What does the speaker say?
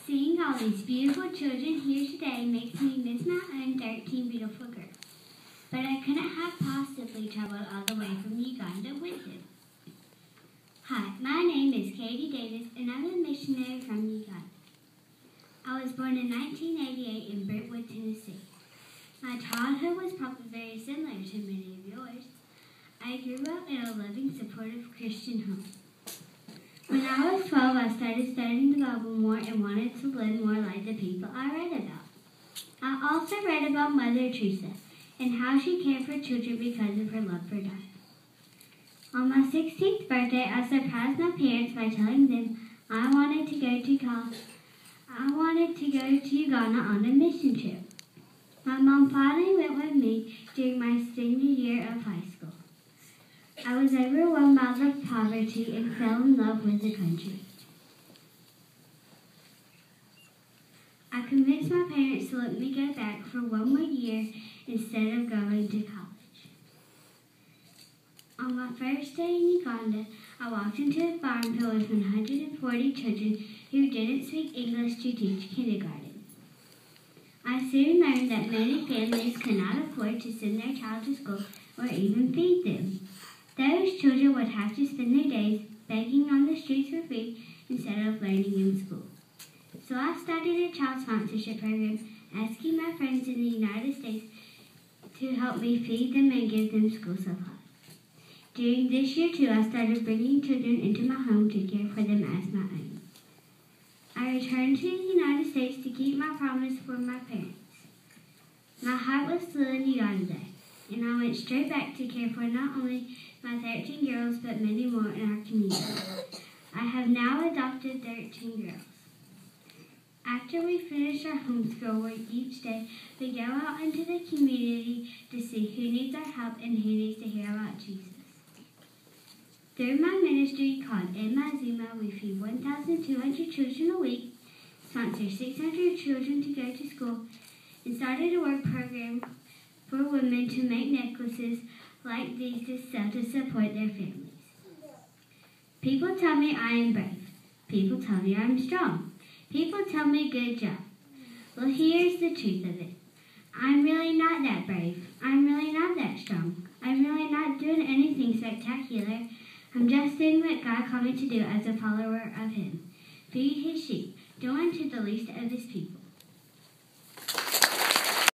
Seeing all these beautiful children here today makes me miss my own 13 beautiful girls. But I couldn't have possibly traveled all the way from Uganda with them. Hi, my name is Katie Davis, and I'm a missionary from Uganda. I was born in 1988 in Brentwood, Tennessee. My childhood was probably very similar to many of yours. I grew up in a loving, supportive Christian home. When I was 12, I started studying the Bible more and wanted to live more like the people I read about. I also read about Mother Teresa and how she cared for children because of her love for God. On my 16th birthday, I surprised my parents by telling them I wanted to go to Uganda on a mission trip. My mom finally went with me during my senior year of high school. I was overwhelmed by the poverty and fell in love with the country. I convinced my parents to let me go back for one more year instead of going to college. On my first day in Uganda, I walked into a farm filled with 140 children who didn't speak English to teach kindergarten. I soon learned that many families could not afford to send their child to school or even feed them. Those children would have to spend their days begging on the streets for food instead of learning in school. So I started a child sponsorship program, asking my friends in the United States to help me feed them and give them school supplies. During this year, too, I started bringing children into my home to care for them as my own. I returned to the United States to keep my promise for my parents. My heart was still in Uganda, and I went straight back to care for not only my 13 girls, but many more in our community. I have now adopted 13 girls. After we finish our homeschool work each day, we go out into the community to see who needs our help and who needs to hear about Jesus. Through my ministry called Emazima, we feed 1,200 children a week, sponsor 600 children to go to school, and started a work program for women to make necklaces like these to sell to support their families. People tell me I am brave. People tell me I'm strong. People tell me good job. Well, here's the truth of it. I'm really not that brave. I'm really not that strong. I'm really not doing anything spectacular. I'm just doing what God called me to do as a follower of Him. Feed His sheep. Do unto the least of His people.